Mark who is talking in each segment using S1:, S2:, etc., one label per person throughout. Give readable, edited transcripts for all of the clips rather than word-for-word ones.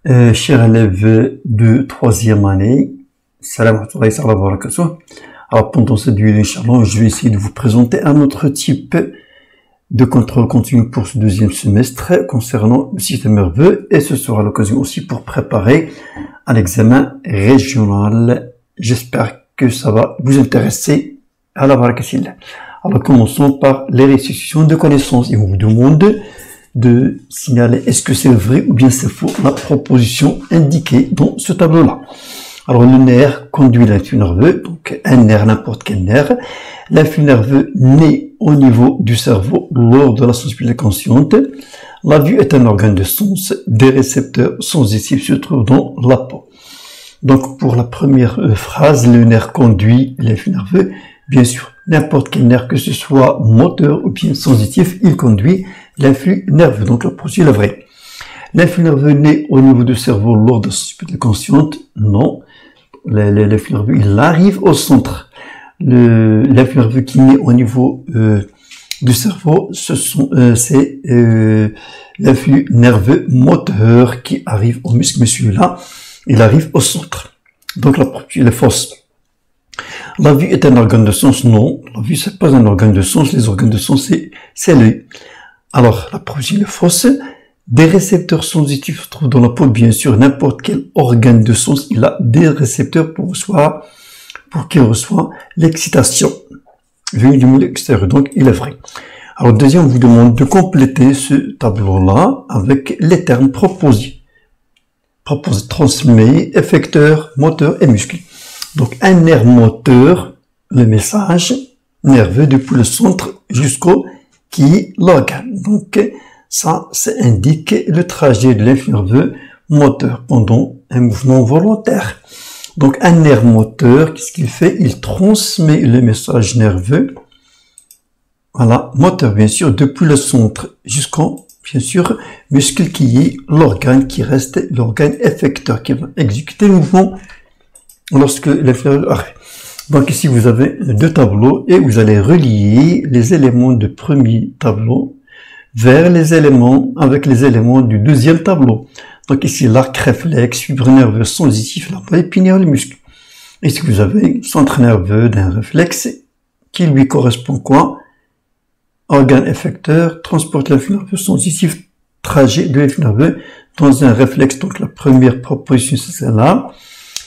S1: Chers élèves de troisième année, salam alaykoum wa barakatuh. Alors pendant cette vidéo, Inch'Allah, je vais essayer de vous présenter un autre type de contrôle continu pour ce deuxième semestre concernant le système nerveux, et ce sera l'occasion aussi pour préparer un examen régional. J'espère que ça va vous intéresser. À la barakatullah. Alors commençons par les restitutions de connaissances, et on vous demande de signaler est-ce que c'est vrai ou bien c'est faux la proposition indiquée dans ce tableau-là. Alors le nerf conduit l'influx nerveux, donc un nerf, n'importe quel nerf. L'influx nerveux naît au niveau du cerveau lors de la sensibilité consciente. La vue est un organe de sens, des récepteurs sensitifs se trouvent dans la peau. Donc pour la première phrase, le nerf conduit l'influx nerveux. Bien sûr, n'importe quel nerf, que ce soit moteur ou bien sensitif, il conduit l'influx nerveux. Donc la proposition est vraie. L'influx nerveux naît au niveau du cerveau lors de la sensibilité consciente. Non. L'influx nerveux, il arrive au centre. L'influx nerveux qui naît au niveau du cerveau, c'est l'influx nerveux moteur qui arrive au muscle. Mais celui-là, il arrive au centre. Donc la proposition est fausse. La vue est un organe de sens? Non, la vue c'est pas un organe de sens. Les organes de sens c'est l'œil. Alors la proposition est fausse. Des récepteurs sensitifs se trouvent dans la peau. Bien sûr, n'importe quel organe de sens, il a des récepteurs pour qu'il reçoive l'excitation venue du milieu extérieur. Donc il est vrai. Alors deuxième, on vous demande de compléter ce tableau-là avec les termes proposés. Transmet, effecteur, moteur et muscle. Donc un nerf moteur, le message nerveux depuis le centre jusqu'au qui est l'organe. Donc ça indique le trajet de l'influx nerveux moteur pendant un mouvement volontaire. Donc un nerf moteur, qu'est-ce qu'il fait? Il transmet le message nerveux, voilà, moteur bien sûr, depuis le centre jusqu'au, bien sûr, muscle qui est l'organe qui reste l'organe effecteur qui va exécuter le mouvement lorsque l'influx nerveux arrête. Donc ici vous avez deux tableaux et vous allez relier les éléments du premier tableau vers les éléments avec les éléments du deuxième tableau. Donc ici l'arc réflexe, fibre nerveuse sensitif, la moelle épinière, le muscle. Ici vous avez centre nerveux d'un réflexe qui lui correspond quoi? Organe effecteur, transporte l'influx nerveux sensitif, trajet de l'influx nerveux dans un réflexe. Donc la première proposition c'est celle-là.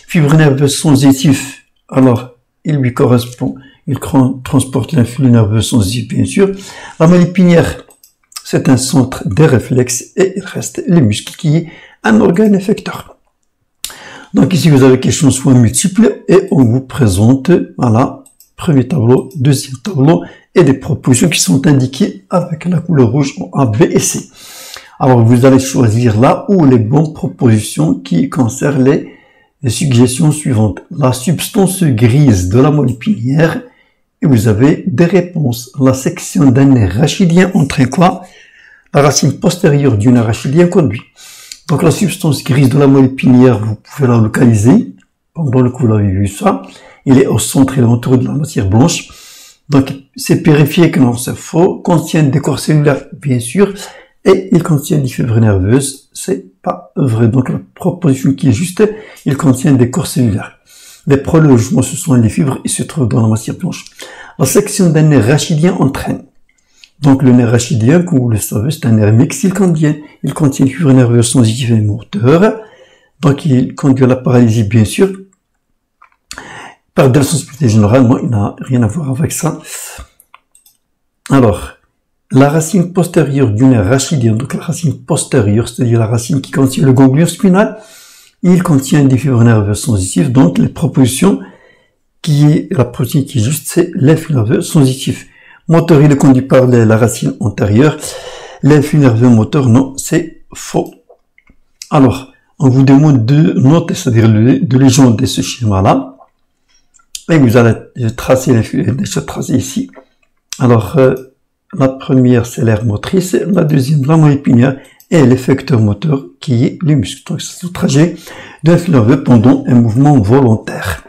S1: Fibre nerveuse sensitif, alors il lui correspond, il transporte l'influx nerveux sensitif bien sûr. La moelle épinière, c'est un centre des réflexes et il reste le muscle qui est un organe effecteur. Donc ici vous avez question soit multiple et on vous présente, voilà, premier tableau, deuxième tableau et des propositions qui sont indiquées avec la couleur rouge en A, B et C. Alors vous allez choisir là où les bonnes propositions qui concernent les suggestions suivantes. La substance grise de la moelle épinière, et vous avez des réponses. La section d'un nerf rachidien entraîne quoi? La racine postérieure du nerf rachidien conduit. Donc la substance grise de la moelle épinière, vous pouvez la localiser. Pendant le cours, vous avez vu ça. Il est au centre, il est entouré de la matière blanche. Donc c'est vérifié que non, c'est faux. Contient des corps cellulaires, bien sûr. Et il contient des fibres nerveuses, c'est pas vrai. Donc la proposition qui est juste, il contient des corps cellulaires. Les prolongements, ce sont les fibres, ils se trouvent dans la matière blanche. La section d'un nerf rachidien entraîne. Donc le nerf rachidien, comme vous le savez, c'est un nerf mixte, il contient une fibre nerveuse sensitive et moteur. Donc il conduit à la paralysie, bien sûr. Par de la sensibilité générale, moi, il n'a rien à voir avec ça. Alors, la racine postérieure du nerf rachidien, donc la racine postérieure, c'est-à-dire la racine qui contient le ganglion spinal, il contient des fibres nerveuses sensitives, donc les propositions la proposition qui est juste, c'est l'influx nerveux sensitif. Moteur, il est conduit par la racine antérieure. L'influx nerveux moteur, non, c'est faux. Alors, on vous demande de noter, c'est-à-dire de légender ce schéma-là. Et vous allez tracer tracer ici. Alors, la première, c'est l'aire motrice. La deuxième, la moelle épinière et l'effecteur moteur qui est le muscle. Donc, c'est le trajet d'un flux nerveux pendant un mouvement volontaire.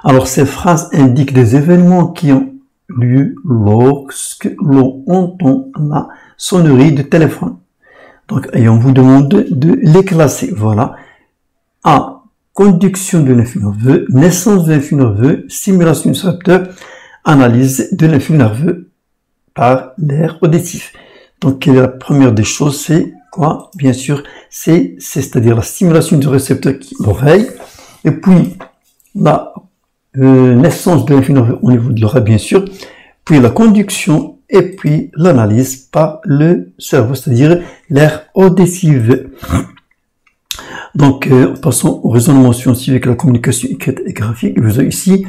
S1: Alors, ces phrases indiquent des événements qui ont lieu lorsque l'on entend la sonnerie de téléphone. Donc, et on vous demande de les classer. Voilà. A. Conduction de l'influx nerveux, naissance de l'influx nerveux, stimulation du récepteur, analyse de l'influx nerveux par l'air auditif. Donc, la première des choses, c'est quoi? Bien sûr, c'est-à-dire la stimulation du récepteur qui est l'oreille, et puis la naissance de l'influx nerveux au niveau de l'oreille, bien sûr, puis la conduction, et puis l'analyse par le cerveau, c'est-à-dire l'air auditif. Donc, passons au raisonnement scientifique, la communication écrite et graphique. Vous avez ici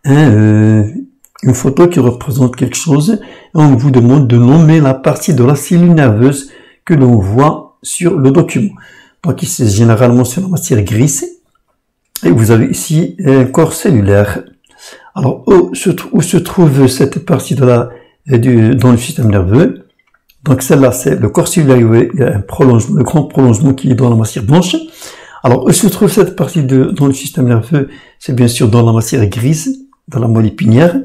S1: une photo qui représente quelque chose. Et on vous demande de nommer la partie de la cellule nerveuse que l'on voit sur le document. Donc, ici, généralement, c'est la matière grise. Et vous avez ici un corps cellulaire. Alors, où se trouve cette partie dans le système nerveux? Donc, celle-là, c'est le corps cellulaire. Il y a un prolongement, le grand prolongement qui est dans la matière blanche. Alors, où se trouve cette partie dans le système nerveux? C'est bien sûr dans la matière grise, dans la moelle épinière.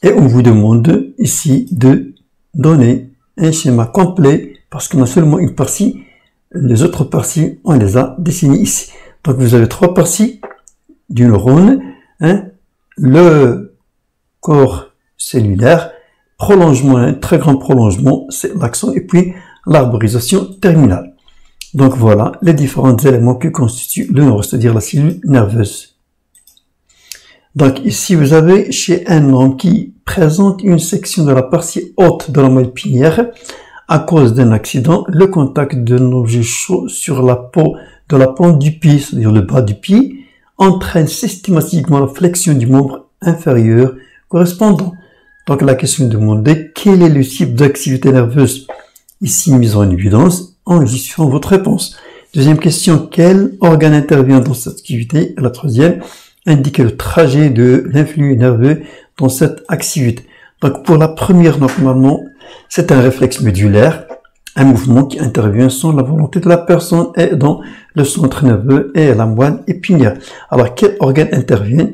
S1: Et on vous demande ici de donner un schéma complet parce qu'on a seulement une partie. Les autres parties, on les a dessinées ici. Donc, vous avez trois parties du neurone. Le corps cellulaire, prolongement, un très grand prolongement, c'est l'axone, et puis l'arborisation terminale. Donc voilà les différents éléments qui constituent le neurone, c'est-à-dire la cellule nerveuse. Donc ici, vous avez chez un homme qui présente une section de la partie haute de la moelle épinière à cause d'un accident, le contact d'un objet chaud sur la peau de la pointe du pied, c'est-à-dire le bas du pied, entraîne systématiquement la flexion du membre inférieur correspondant. Donc la question est demandée, quel est le type d'activité nerveuse ici mise en évidence en justifiant votre réponse. Deuxième question, quel organe intervient dans cette activité? Et la troisième, indiquez le trajet de l'influx nerveux dans cette activité. Donc pour la première, normalement, c'est un réflexe médulaire, un mouvement qui intervient sans la volonté de la personne et dans le centre nerveux et la moelle épinière. Alors quel organe intervient?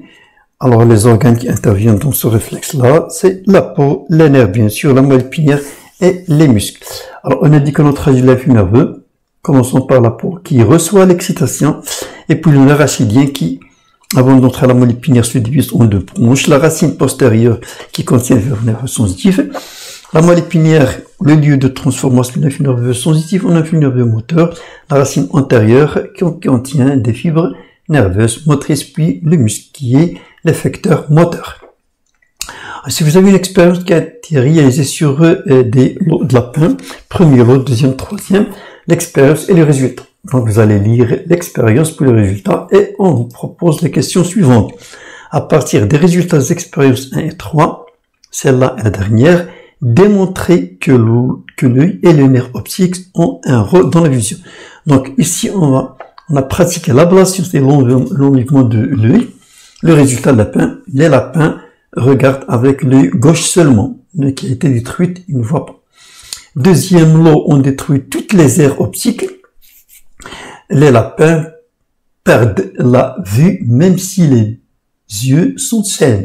S1: Alors les organes qui interviennent dans ce réflexe-là, c'est la peau, les nerfs bien sûr, la moelle épinière et les muscles. Alors on indique notre trajet de l'influx nerveux. Commençons par la peau qui reçoit l'excitation et puis le nerf rachidien qui, avant d'entrer à la moelle épinière, se divise en deux branches. La racine postérieure qui contient le nerf sensitif. La moelle épinière, le lieu de transformation de l'influx nerveux sensitif en influx nerveux moteur. La racine antérieure qui contient des fibres nerveuses motrices, puis le muscle qui est l'effecteur moteur. Si vous avez une expérience qui a été réalisée sur des lots de lapins, premier lot, deuxième, troisième, l'expérience et les résultats. Donc vous allez lire l'expérience puis le résultat et on vous propose les questions suivantes. À partir des résultats des expériences 1 et 3, celle-là est la dernière, démontrer que l'œil et le nerf optique ont un rôle dans la vision. Donc ici on a pratiqué l'ablation, c'est l'enlèvement de l'œil. Le résultat de lapin, les lapins regardent avec l'œil gauche seulement, l'œil qui a été détruit, ils ne voient pas. Deuxième lot, on détruit toutes les aires optiques. Les lapins perdent la vue même si les yeux sont sains.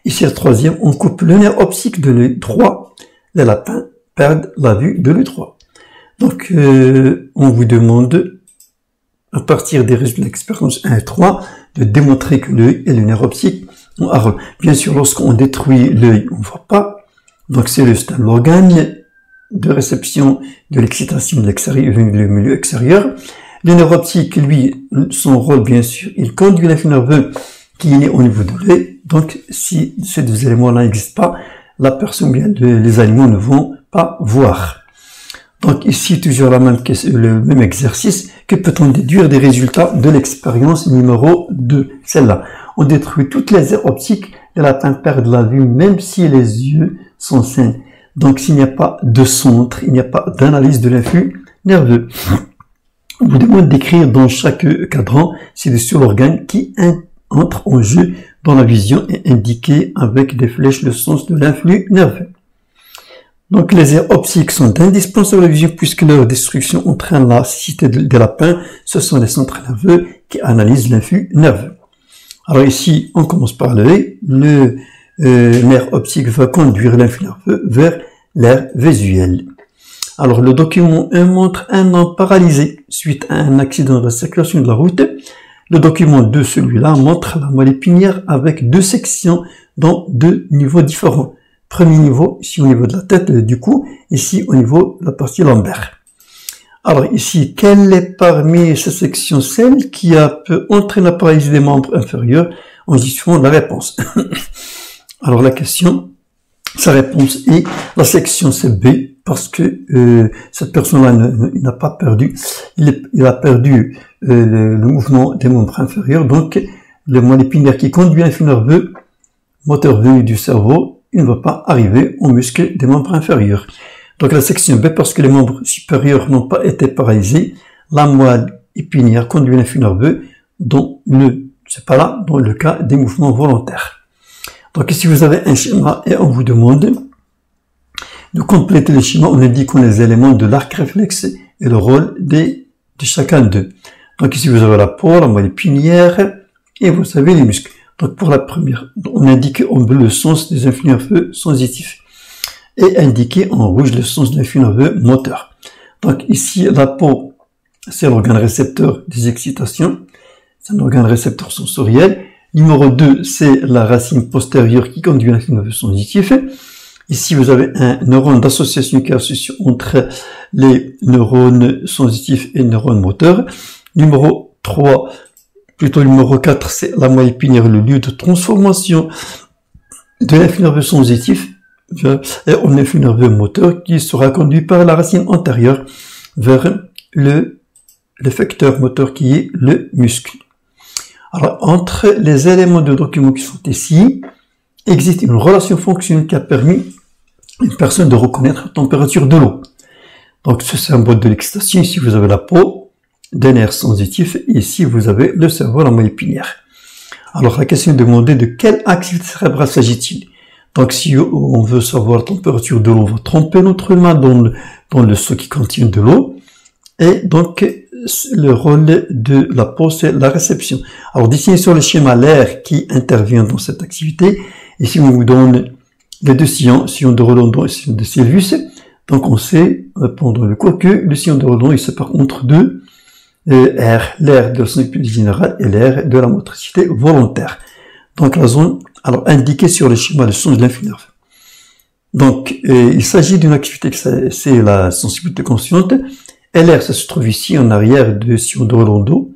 S1: Ici, le troisième, on coupe le nerf optique de l'œil droit. Les lapins perdent la vue de l'œil droit. Donc, on vous demande, à partir des résultats de l'expérience 1 et 3, de démontrer que l'œil et le nerf optique ont un rôle. Bien sûr, lorsqu'on détruit l'œil, on ne voit pas. Donc, c'est l'organe de réception de l'excitation de l'extérieur, le milieu extérieur. Le nerf optique, lui, son rôle, bien sûr, il conduit l'influx nerveux qui est né au niveau de l'œil. Donc, si ces deux éléments-là n'existent pas, la personne, bien, les animaux ne vont pas voir. Donc, ici, toujours le même exercice. Que peut-on déduire des résultats de l'expérience numéro 2? Celle-là. On détruit toutes les aires optiques, les lapins perdent la vue, même si les yeux sont sains. Donc, s'il n'y a pas de centre, il n'y a pas d'analyse de l'influx nerveux. On vous demande d'écrire dans chaque cadran ci-dessus l'organe qui entre en jeu dans la vision et indiquer avec des flèches le sens de l'influx nerveux. Donc, les aires optiques sont indispensables à la vision puisque leur destruction entraîne la cécité des lapins. Ce sont les centres nerveux qui analysent l'influx nerveux. Alors ici, on commence par l'œil. Le nerf optique va conduire l'influx nerveux vers l'aire visuelle. Alors, le document 1 montre un homme paralysé suite à un accident de la circulation de la route. Le document 2, celui-là, montre la moelle épinière avec 2 sections dans 2 niveaux différents. Premier niveau, ici au niveau de la tête, du cou, ici au niveau de la partie lombaire. Alors ici, quelle est parmi ces sections celle qui peut entraîner la paralysie des membres inférieurs? En suivant la réponse. Alors la question, sa réponse est la section CB, parce que cette personne-là n'a pas perdu, il a perdu le mouvement des membres inférieurs, donc le moelle épinière qui conduit un flux nerveux, moteur venu du cerveau, il ne va pas arriver au muscle des membres inférieurs. Donc la section B, parce que les membres supérieurs n'ont pas été paralysés, la moelle épinière conduit un flux nerveux, dont c'est pas là, dans le cas des mouvements volontaires. Donc ici vous avez un schéma et on vous demande de compléter le schéma en indiquant les éléments de l'arc réflexe et le rôle de chacun d'eux. Donc ici vous avez la peau, la moelle épinière et vous avez les muscles. Donc pour la première, on indique en bleu le sens des influx nerveux sensitifs et indiqué en rouge le sens des influx nerveux moteurs. Donc ici la peau, c'est l'organe récepteur des excitations, c'est un organe récepteur sensoriel. Numéro 2, c'est la racine postérieure qui conduit à un flux nerveux sensitif. Ici, vous avez un neurone d'association qui est associé entre les neurones sensitifs et les neurones moteurs. Numéro 3, plutôt numéro 4, c'est la moelle épinière, le lieu de transformation de l'influx nerveux sensitif et en influx nerveux moteur qui sera conduit par la racine antérieure vers l'effecteur moteur qui est le muscle. Alors, entre les éléments de document qui sont ici, existe une relation fonctionnelle qui a permis à une personne de reconnaître la température de l'eau. Donc, ce symbole de l'excitation, ici vous avez la peau, des nerfs sensitifs, et ici vous avez le cerveau, la moelle épinière. Alors, la question est demandée de quelle activité cérébrale s'agit-il? Donc, si on veut savoir la température de l'eau, on va tremper notre main dans le seau qui contient de l'eau, et donc, le rôle de la peau, c'est la réception. Alors, dessiné sur le schéma l'air qui intervient dans cette activité. Ici, on vous donne les deux sillons, sillon de Rolando et sillon de Sylvius. Donc, on sait, pendant le cours, que le sillon de Rolando, il se sépare entre deux l'air de la sensibilité générale et l'air de la motricité volontaire. Donc, la zone, alors, indiquée sur le schéma, le sens de l'influx nerveux. Donc, il s'agit d'une activité c'est la sensibilité consciente. LR, ça se trouve ici, en arrière de sillon de Rolando.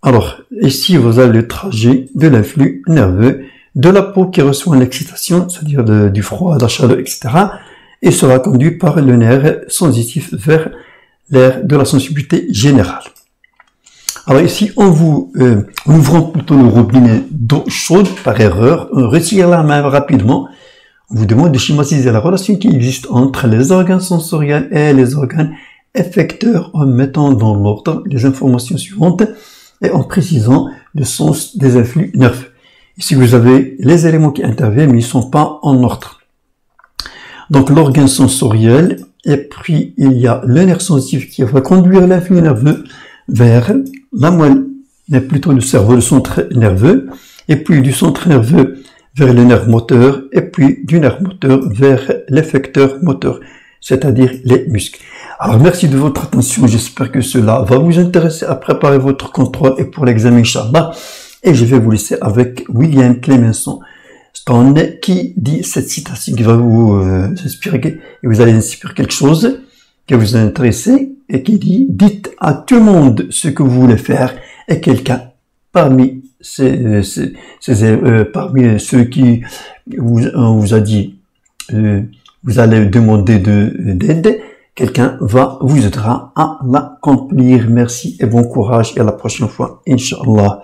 S1: Alors, ici, vous avez le trajet de l'influx nerveux de la peau qui reçoit une excitation, c'est-à-dire du froid, de la chaleur, etc., et sera conduit par le nerf sensitif vers l'air de la sensibilité générale. Alors ici, en ouvrant plutôt le robinet d'eau chaude par erreur, on retire la main rapidement. On vous demande de schématiser la relation qui existe entre les organes sensoriels et les organes effecteurs en mettant dans l'ordre les informations suivantes et en précisant le sens des influx nerveux. Ici, vous avez les éléments qui interviennent, mais ils ne sont pas en ordre. Donc, l'organe sensoriel, et puis il y a le nerf sensitif qui va conduire l'influx nerveux vers la moelle, mais plutôt le cerveau, le centre nerveux, et puis du centre nerveux vers le nerf moteur, et puis du nerf moteur vers l'effecteur moteur, c'est-à-dire les muscles. Alors, merci de votre attention. J'espère que cela va vous intéresser à préparer votre contrôle et pour l'examen, Inch'Allah. Et je vais vous laisser avec William Clemenceau Stone qui dit cette citation qui va vous inspirer, et vous allez inspirer quelque chose qui va vous intéresser et qui dit « Dites à tout le monde ce que vous voulez faire et quelqu'un parmi parmi ceux qui vous a dit vous allez demander d'aide, quelqu'un vous aidera à l'accomplir. Merci et bon courage et à la prochaine fois, Inch'Allah.